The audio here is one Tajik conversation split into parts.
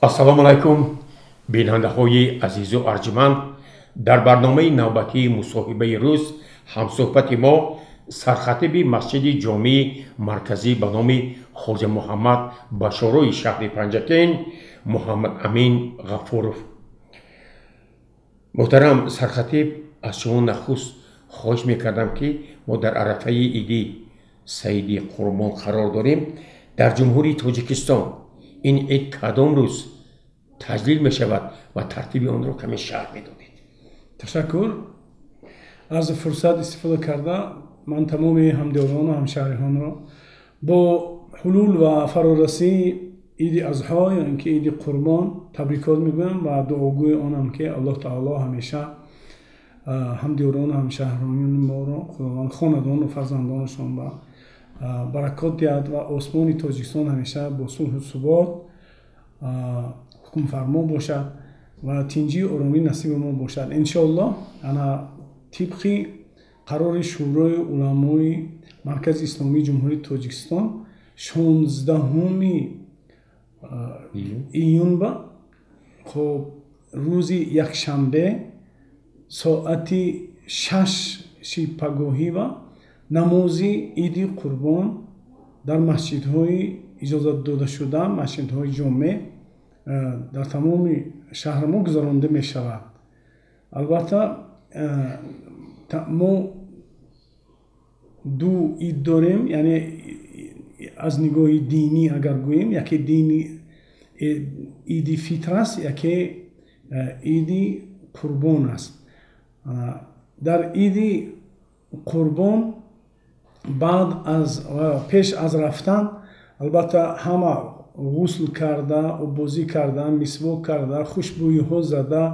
ассалому алайкум бинандаҳои азизу арҷманд. дар барномаи навбатии мусоҳибаи рӯз ҳамсӯҳбати мо сархатиби масҷиди ҷомеи марказӣ ба номи хоҷа муҳаммад башорои шаҳри панҷакен муҳаммад амин ғафуров. муҳтарам сархатиб, аз шумо нахуст хоҳиш мекардам ки мо дар арафаи иди саиди қурбон қарор дорем. дар ҷумҳурии тоҷикистон ин ид кадом рӯз таҷлил мешавад ва тартиби онро каме шарҳ медодед? ташаккур. аз фурсат истифода карда ман тамоми ҳамдиёрону ҳамшаҳриҳонро бо ҳулул ва фарорасии иди азҳо ё ин ки иди қурбон табрикот мегӯям ва дуогӯи онам ки аллоҳ таоло ҳамеша ҳамдиёрону ҳамшаҳриҳони моро худованд хонадону фарзандонашон ба баракот диҳад ва осмони тоҷикистон ҳамеша бо сулҳу субот ҳукмфармо бошад ва тинҷию оромӣ насиби мо бошад. иншоаллоҳ ана тибқи қарори шӯрои уламои маркази исломии ҷумҳурии тоҷикистон 16 июн ба хоб рӯзи якшанбе соати 6 пагоҳӣ ва намози иди қурбон дар масҷидҳои иҷозатдодашуда масҷидҳои ҷоме дар тамоми шаҳр мо гузаронда мешавад. албатта мо ду ид дорем, яъне аз нигоҳи динӣ агар гӯем, яке дини иди фитр аст, яке иди қурбон аст. дар иди қурбон баъд аз пеш аз рафтан албатта ҳама ғусл карда, обозӣ карда, мисвок карда, хушбӯйиҳо зада,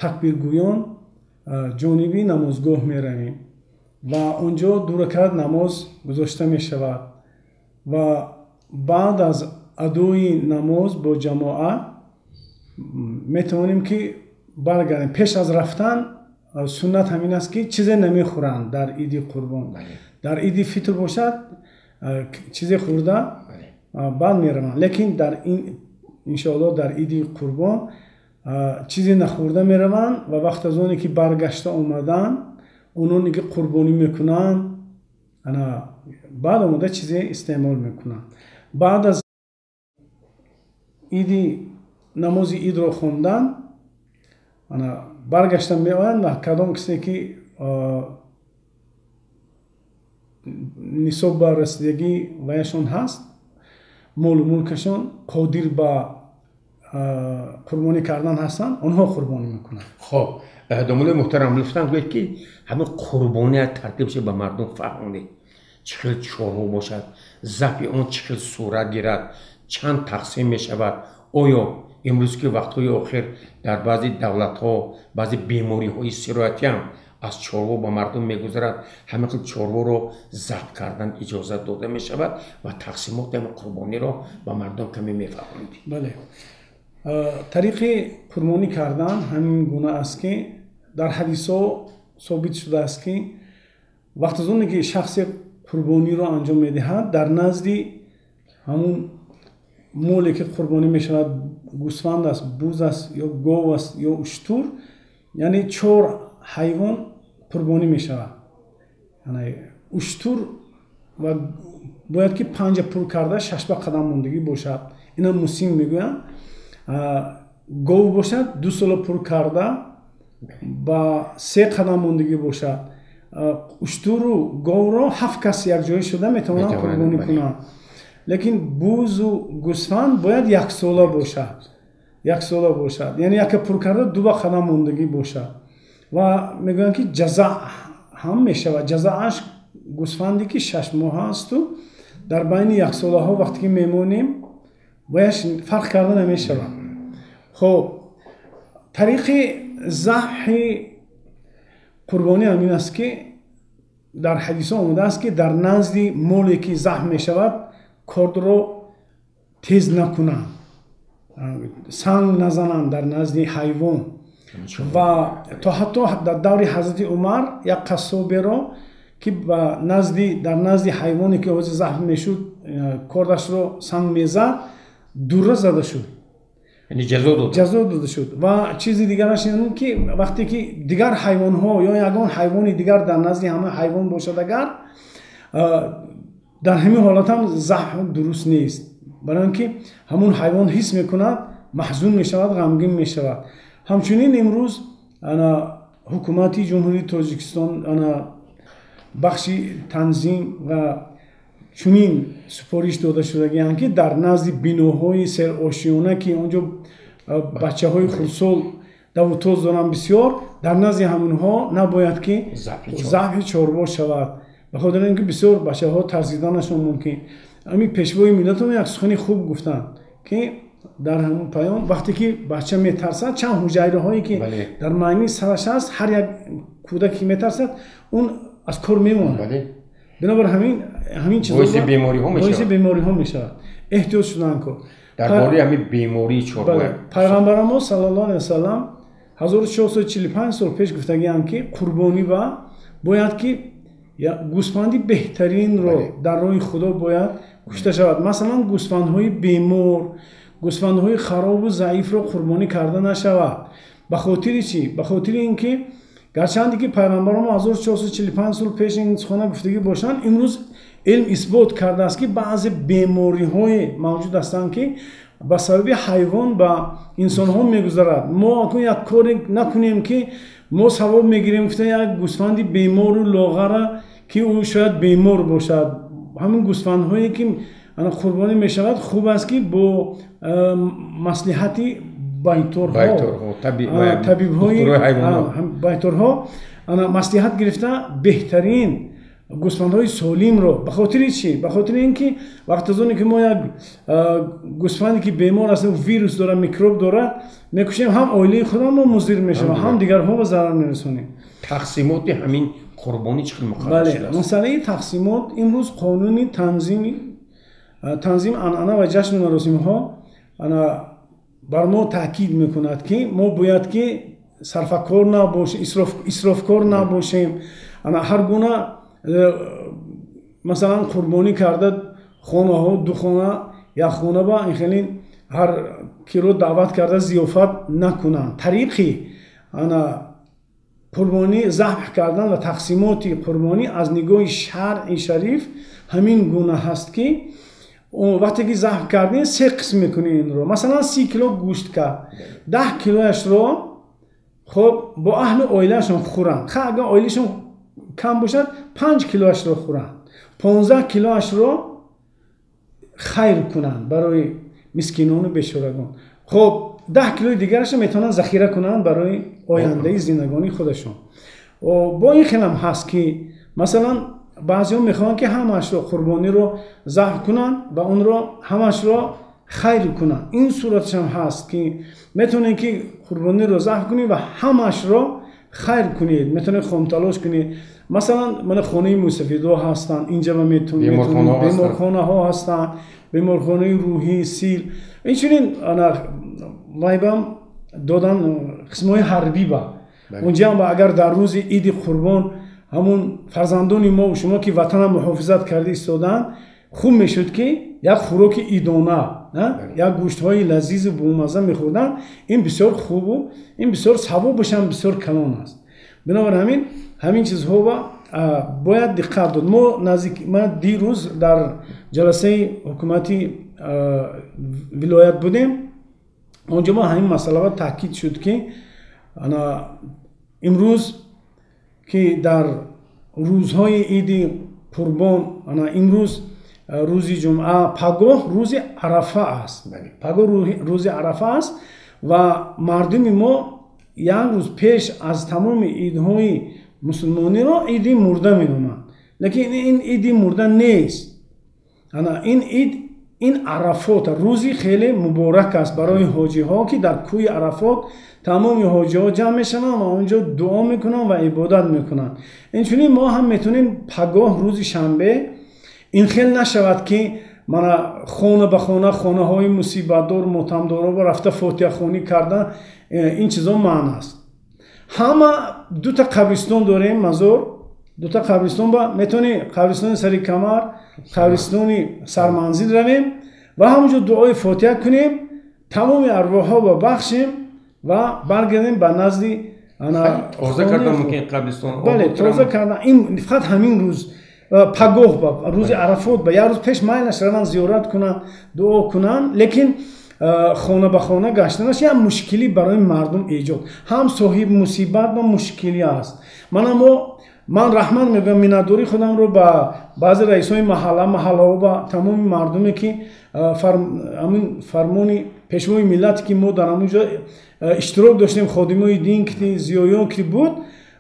такбиргӯён ҷониби намозгоҳ меравем ва онҷо ду ракат намоз гузошта мешавад ва баъд аз адои намоз бо ҷамоат метавонем ки баргардем. пеш аз рафтан суннат ҳамин аст ки чизе намехӯранд дар иди қурбон. дар иди фитр бошад чизе хӯрда баъд мераванд, лекин дар иншоаллоҳ дар иди қурбон чизе нахӯрда мераванд ва вақт аз оне ки баргашта омаданд ононе ки қурбонӣ мекунанд баъд омада чизе истеъмол мекунанд. баъд аз иди намози идро хондан баргашта меоянд ва кадом кисе ки нисоб ба расидагӣ ваяшон ҳаст, молу мулкашон қодир ба қурбонӣ кардан ҳастанд, онҳо қурбонӣ мекунанд. хоб домулои муҳтарам, лутфан гӯед ки ҳамин қурбония тартиб шуда ба мардум фаҳмонед. чӣ хел чорҳо бошад, забҳи он чӣ хел сурат гирад, чанд тақсим мешавад? оё имрӯз ки вақтҳои охир дар баъзи давлатҳо баъзи бемориҳои сироятиам аз чорво ба мардум мегузарад, ҳамин хел чорворо забт кардан иҷозат дода мешавад ва тақсимоти ҳамин қурбониро ба мардум каме мефаҳмонед? бале, тариқи қурбонӣ кардан ҳамин гуна аст ки дар ҳадисҳо собит шудааст ки вақт аз оне ки шахсе қурбониро анҷом медиҳад, дар назди ҳамун моле ки қурбонӣ мешавад, гӯсфанд аст, буз аст ё гов аст ё уштур, яъне 4 ҳайвон қурбонӣ мешавад. уштур ва бояд ки панҷа пур карда 6 қадам мондагӣ бошад, ина мусин мегӯянд. гов бошад 2 сола пур карда ба 3 қадам мондагӣ бошад. уштуру говро 7 кас якҷоя шуда метавонанд қурбонӣ кунанд, лекин бузу гӯсфанд бояд 1 сола бошад. 1 сола бошад, яъне яке пур карда 2 қадам мондагӣ бошад ва мегӯянд ки ҷазаъ ҳам мешавад. ҷазаъаш гӯсфанде ки 6 моҳа асту дар байни 1 солаҳо вақте ки мемонем бояш фарқ карда намешавад. хоб тариқи забҳи қурбонӣ ҳамин аст ки дар ҳадисҳо омадааст ки дар назди моле ки забҳ мешавад кордро тез накунанд, санг назананд дар назди ҳайвон. ва то ҳатто дар даври ҳазрати умар як қассоберо ки дар назди ҳайвоне ки ҳозир захм мешуд кордашро санг мезад дура зада шуд یعنی جزا داده شد. و چیزی دیگرش این که وقتی که دیگر حیوان ها یا یگان حیوان دیگر در نزد همه حیوان باشد، اگر در همین حالت هم ذبح درست نیست، برای اینکه همون حیوان حس میکند، محزون میشود، غمگین میشود. همچنین امروز حکومت جمهوری تاجیکستان بخشی تنظیم و چنین سپارش داده شده که در نزد بیناهای سر آشیانه که اونجا بچه های خردسال دوتاز دارن بسیار، در نزد همونها نباید که ذبح چهاربار شود، به خاطر اینکه بسیار بچه ها ترسیدنشون ممکن. همین پیشوای ملت هم یک سخنی خوب گفتن که در همون پیام وقتی که بچه میترسد، چند حجره هایی که در معنی سرش هست، هر یک کودکی میترسد اون از کار میمونه. بنابراین همین چیزا باعث بیماری ها میشود. احتیاط شدن کن درباره همین بیماری چربه. پیغمبر ما صلی الله علیه و سلم 1445 سال پیش گفتگی‌اند که قربانی و باید که گوسفندی بهترین رو در راه خدا باید کشته شود. مثلا گوسفندهای بیمار، گوسفندهای خراب و ضعیف رو قربانی کرده نشود. به خاطر چی؟ به خاطر اینکه گرچند که پیغمبر ما 1445 سال پیش این سخن گفتگی باشند، امروز علم اثبات کرده است که بعضی بیماری های موجود هستند که به سبب حیوان به انسان ها میگذرد. ما یک کاری نکنیم که ما ثواب میگیریم، گفته یک گوسفندی بیمار و لاغر که او شاید بیمار باشد. همین گوسفند هایی که قربانی میشود خوب است که با مصلحت بیتورها طبیب های بیتورها مصلحت گرفته بهترین گوسفندهای سالم رو. به خاطر چی؟ به خاطر اینکه وقتی از اونی که ما یک گوسفندی که بیمار است و ویروس داره، میکروب داره، میکشیم، هم عائله خودمون ما مضر میشیم، هم دیگرها به ضرر میرسونیم. تقسیمات همین قربانی چقدر مخالف شده است؟ مسئله تقسیمات امروز قانونی تنظیم عنعنه و جشن و مراسم ها بر ما تاکید میکند که ما باید که صرفه‌کار نباشیم، اسرافکار نباشیم. هر گونه مثلا قربانی کرده خانه ها، دو خانه یا خانه با این خیلی هر کی رو دعوت کرده ضیافت نکنن. طریقی قربانی ذبح کردن و تقسیمات قربانی از نگاه شرع شریف همین گونه هست که وقتی که ذبح کردین 3 قسم میکنین این رو. مثلا 30 کیلو گوشت کرد، 10 کیلوش رو خب با اهل عائلهشون خورن، اگه عائلهشون کم باشد 5 کیلوش رو خورن، 15 کیلوش رو خیر کنن برای مسکینان و بیچارگان. خب 10 کیلو دیگرش میتونن ذخیره کنن برای آینده زندگانی خودشون. و با این خیلی هم هست که مثلا بعضی‌ها میخوان که همش رو قربانی رو ذبح کنن و اون رو همش رو خیر کنن. این صورتش هم هست که میتونین که قربانی رو ذبح کنید و همش رو خیر کنید، میتونید خامتلاش کنید. مثلا من خانه موسفیدا هستن اینجا و میتونید بیمارخانه ها هستن، بیمارخانه روحی، سیل، اینچنین وایبم دادن قسمای حربی با اونجا هم اگر در روز عید قربان همون فرزندان ما و شما که وطن محافظت کرده ایستادن، خوب میشد که یک خوراک عیدانه، یک گوشت های لذیذ و بومزه میخوردن. این بسیار خوب و این بسیار ثوابش هم بسیار کلان است. بنابراین همین چیزها باید دقت داد. ما دیروز در جلسه حکومتی ولایت بودیم، اونجا ما همین مسئله تاکید شد که امروز که در روزهای عید قربان، امروز روز جمعه، پگاه روز عرفه است. پگاه روز عرفه است و مردم ما یک روز پیش از تمام عیدهای مسلمانی را عید مرده می‌نامند. لیکن این عید مرده نیست. این عید، این عرفات روزی خیلی مبارک است برای حاجی ها که در کوی عرفات تمام حاجی ها جمع میشن و اونجا دعا میکنن و عبادت میکنن. اینچنین ما هم میتونیم پگاه روز شنبه، این خیلی نشود که من خانه به خانه های مصیبت دار ماتمدارا و رفته فاتحه خوانی کردن، این چیزا معنی است. همه دو تا قبرستان داریم، مزار دو تا قبرستان با میتونی قبرستان سری کمر، قبرستان سرمنزل رویم و همونجا دعای فاتحه کنیم. тамоми арвоҳҳо ба бахшем ва баргардем ба назди тоза кардан мумкин қабристон. бале тоза кардан ин фақат ҳамин рӯз пагоҳ ба рӯзи арафот ба як рӯз пеш майнаш раванд зиёрат кунанд дуо кунанд, лекин хона ба хона гаштанаш як мушкилӣ барои мардум эҷод, ҳам соҳиб мусибат ва мушкилӣ аст. Ман раҳмат мегӯям миннатдории худамро ба баъзе раисҳои маҳаллаҳо ва тамоми мардуме ки фармони пешвои миллате ки мо дар ҳамонҷо иштирок доштем, ходимои дин ки зиёён ки буд,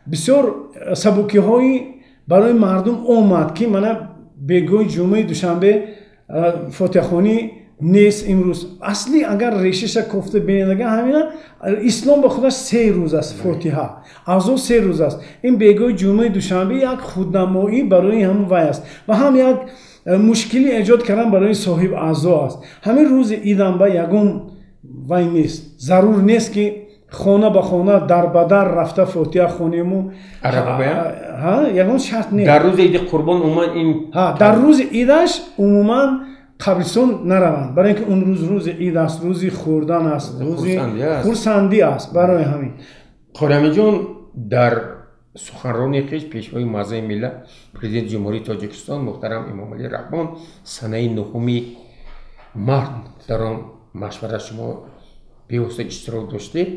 бисёр сабукиҳои барои мардум омад ки мана бегоҳи ҷумъаи душанбе фотиҳахонӣ нест имрӯз. Асли агар решаша кофта бинедага ҳамина ислом ба худаш 3 рӯз аст, фотиҳа азо 3 рӯз аст. Ин бегоҳи ҷумъаи душанбе як худнамоӣ барои ҳам вай аст ва ҳам як мушкилӣ эҷод кардан барои соҳиб аъзо аст. Ҳамин рӯзи иданба ягон вай нест, зарур нест ки хона ба хона дар ба дар рафта фотиҳа хонему, ягон шарт нест. Дар рӯзи иди қурбон умуман ин дар рӯзи идаш умуман қабристон нараванд, барои ин ки он рӯз рӯзи ид аст, рӯзи хӯрдан аст, рӯзи хурсандӣ аст. Барои ҳамин Қорамиҷон дар суханрони хиш пешвои маъзами миллат президенти ҷумҳурии Тоҷикистон муҳтарам Эмомалӣ Раҳмон санаи 9 март дар он машвара шумо бевосита иштирок доштед,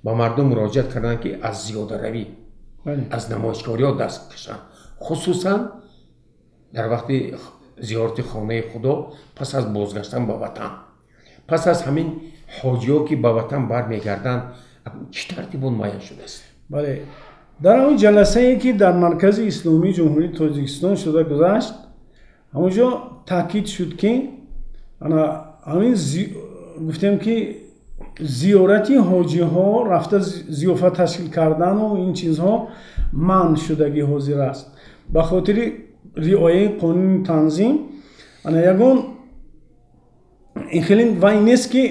ба мардум муроҷиат карданд ки аз зиёдаравӣ, аз намоишкориҳо даст кашанд, хусусан дар вақти зиёрати хонаи худо пас аз бозгаштан ба ватан, пас аз ҳамин ҳоҷиҳо ки ба ватан бармегарданд, чӣ тартибон муайян шудааст? бале дар ҳамин ҷаласае ки дар маркази исломии ҷумҳурии Тоҷикистон шуда гузашт, ҳамонҷо таъкид шуд ки ҳамин гуфтем ки зиёрати ҳоҷиҳо рафта зиёфат ташкил кардану ин чизҳо манъ шудагӣ ҳозир аст. ба хотири риояи қонуни танзим ягон ин хеле вай нест ки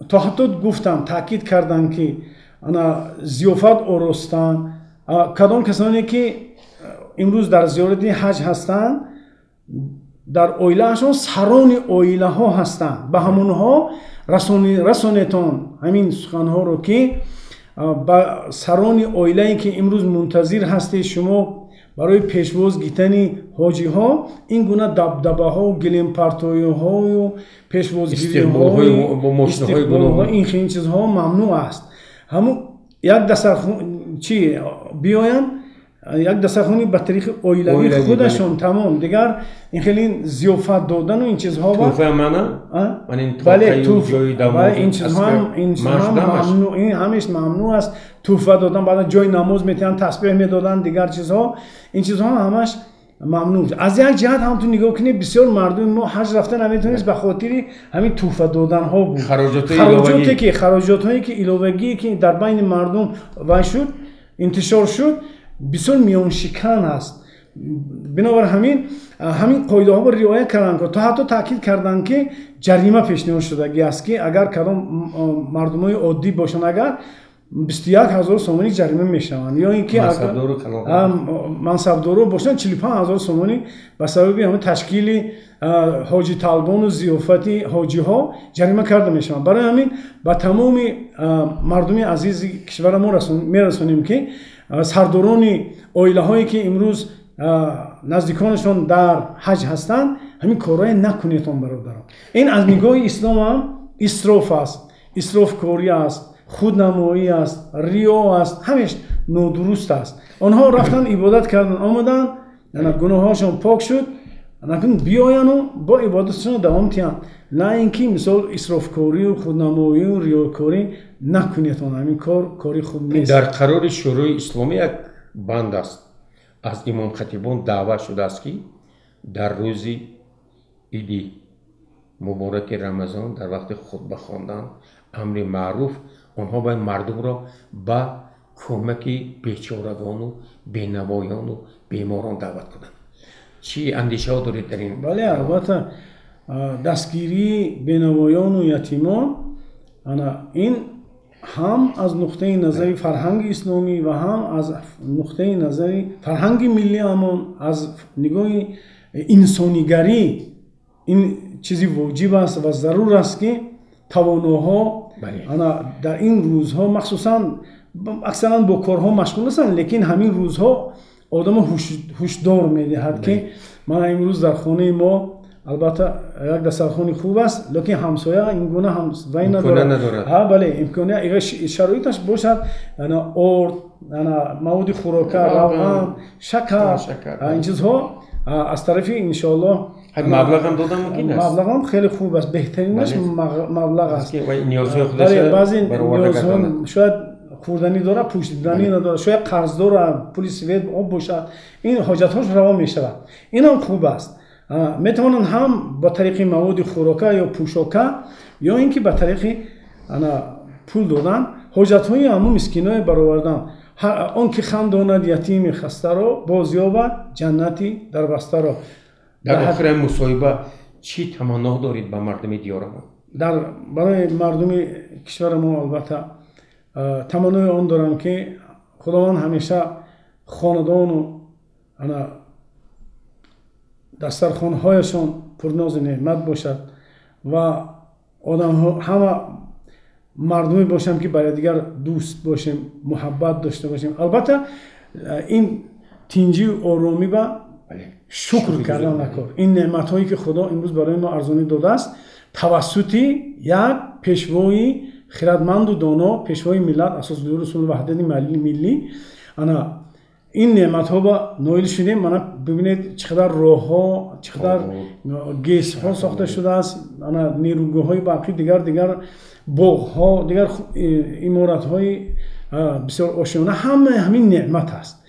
то ҳатто гуфтам таъкид карданд ки зиёфат оростан кадом касоне ки имрӯз дар зиёрати ҳаҷ ҳастанд, дар оилаашон сарони оилаҳо ҳастанд, ба ҳамонҳо расонетон ҳамин суханҳоро ки ба сарони оилае ки имрӯз мунтазир ҳастед шумо барои пешвоз гирифтани ҳоҷиҳо, ин гуна дабдабаҳо, гилемпартоиҳою пешвозгириҳои истиқболҳо, ин хелин чизҳо мамнӯъ аст. ҳамун як дастархон чи биёянд, як дастархони ба тариқи оилавии худашон тамом, дигар ин хеле зиёфат додану ин чизҳо ин чизҳо ин ҳамеш мамнӯъ аст. туҳфа додан, баъда ҷои намоз метиҳанд, тасбеҳ медоданд, дигар чизҳо, ин чизҳо ҳамаш мамнӯъ. Аз як ҷиҳат ҳамтун нигоҳ кунед, бисёр мардуми мо ҳаҷ рафта наметавонист ба хотири ҳамин туҳфа доданҳо буд, хароҷотҳое ки иловагие ки дар байни мардум вай шуд, интишор шуд, бисёр миёншикан аст. бинобар ҳамин қоидаҳоро риоя карданд, то ҳатто таъкид карданд ки ҷарима пешниҳод шудагӣ аст ки агар кадом мардумои оддӣ бошанд, агар 21,000 сомонӣ ҷарима мешаванд, ё ин ки мансабдоро бошанд 45,000 сомонӣ ба сабаби ҳамин ташкили ҳоҷиталбону зиёфати ҳоҷиҳо ҷарима карда мешаванд. Барои ҳамин ба тамоми мардуми азизи кишвара мо мерасонем ки сардорони оилаҳое ки имрӯз наздиконашон дар ҳаҷ ҳастанд, ҳамин корое накунетон бародарон. Ин аз нигоҳи ислом ҳам исроф аст, исрофкорӣ аст, худнамоӣ аст, риё аст, ҳамеш нодуруст аст. онҳо рафтан ибодат кардан, омаданд, гуноҳҳошон пок шуд, биёяну бо ибодатшон давом диҳанд. На ин ки мисол исрофкорию худнамоию риёкорӣ накунетон, ҳамин кори хуб нест. дар қарори шӯрои исломӣ як банд аст, аз имомхатибон даъват шудааст ки дар рӯзи иди мубораки рамазон дар вақти хутба хондан амри маъруф онҳо бояд мардумро ба кӯмаки бечоравону бенавоёну беморон даъват кунанд. чӣ андешаҳо доред дар ин? бале албатта дастгирии бенавоёну ятимон ин ҳам аз нуқтаи назари фарҳанги исломӣ ва ҳам аз нуқтаи назари фарҳанги миллиамон, аз нигоҳи инсонигарӣ ин чизи воҷиб аст ва зарур аст ки تواناها در این روزها مخصوصا اکثرا با کارها مشغول هستند، لیکن همین روزها آدم هوشدار میدهد که من امروز در خانه ما البته یک دسترخوان خوب است، لیکن همسایه این گونه هم وای ندارد. ها بله امکانه شرایطش باشد، انا ارد، انا مواد خوراکه، روغن، شکر، این چیزها از طرف ان شاء الله مبلغ هم دادن ممکن است. مبلغ هم خیلی خوب است، بهترینش مبلغ است. نیازهای خودش بعضی نیازها شاید خوردنی داره، پوشیدنی نداره، شاید قرض داره، پول سوئد آب باشد، این حاجت‌هاش روا می‌شود. این هم خوب است. میتوانند هم با طریق مواد خوراکه یا پوشاکه یا اینکه با طریق پول دادن حاجت‌های همون مسکینای برآوردن. آن که خنداند یتیم خسته را، بازیابد جنتی در بسته را. در آخر مصاحبه چی تمنا دارید به مردم دیار ما؟ برای مردم کشور ما البته تمنای آن دارم که خداوند همیشه خاندان و دسترخوان‌هایشان پرناز نعمت باشد و آدم‌ها همه مردمی باشیم که برای دیگر دوست باشیم، محبت داشته باشیم. البته این تنجی و آرامی با شکر کردن نکار. این نعمت‌هایی که خدا امروز برای ما ارزانی داده است توسط یک پیشوای خردمند و دانا، پیشوای ملت اساس‌الدین رسول وحدت ملی این نعمت‌ها با نایل شدیم. من ببینید چقدر راه‌ها، چقدر گیس‌ها ساخته شده است، نیروگاه‌های باقی دیگر باغ‌ها، دیگر عمارت‌های بسیار آشیانه، همین نعمت است.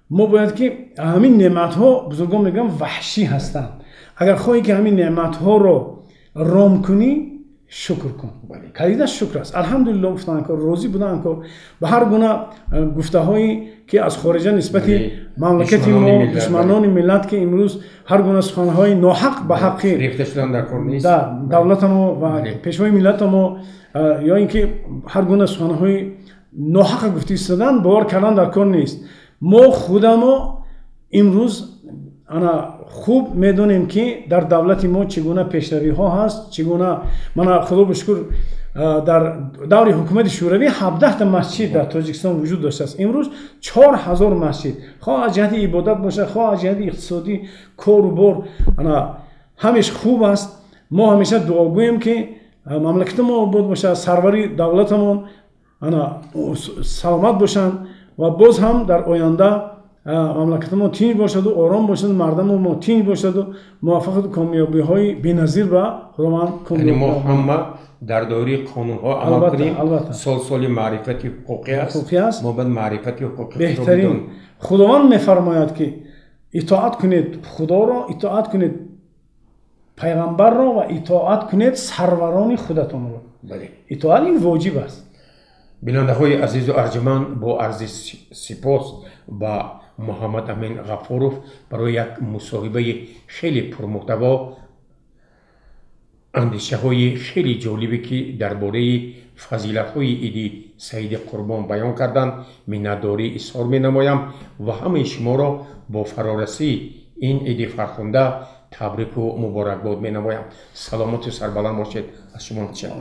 ما باید که همین نعمت‌ها بزرگان میگم وحشی هستند. اگر خواهی که همین نعمت‌ها رو رام کنی شکر کن. کلیدش شکر است. الحمدلله گفتن که راضی بودن که به هر گونه گفته‌هایی که از خارجه نسبت مملکت ما، دشمنان ملت که امروز هر گونه سخن‌های ناحق به حق ریخته شدن در کار نیست. دولت ما و پیشوای ملت ما یا اینکه هر گونه سخن‌های ناحق گفته ایستادن باور کردن در کار نیست. ما خودمون امروز خوب میدونیم که در دولت ما چگونه پیشروی ها هست، چگونه من خدا بشکر در دور حکومت شوروی 17 تا مسجد در تاجیکستان وجود داشته است. امروز 4000 مسجد، خواه از جهت عبادت باشه، خواه از جهت اقتصادی کار و بار همیشه خوب است. ما همیشه دعا گوییم که مملکت ما آباد باشه، سروری دولتمون سلامت باشند و باز هم در آینده مملکت ما تینج باشد و آرام باشد، مردم ما تینج باشد و موفق کامیابی های بی‌نظیر به خداوند یعنی ما همه در دوره قانون ها عمل کنیم. سال معرفت حقوقی است. ما باید معرفت حقوقی بهترین خداوند میفرماید که اطاعت کنید خدا را، اطاعت کنید پیغمبر را و اطاعت کنید سروران خودتان را. اطاعت این واجب است. بیننده های عزیز و ارجمند، با عرض سپاس با محمد امین غفوروف برای یک مصاحبه خیلی پرمحتوا، اندیشه های خیلی جالبی که درباره فضیلت های عید سید قربان بیان کردند منتداری اظهار می نمایم و همه شما را با فرارسی این عید فرخنده تبریک و مبارکباد می نمایم. سلامت و سربلند باشید. از شما تشکر.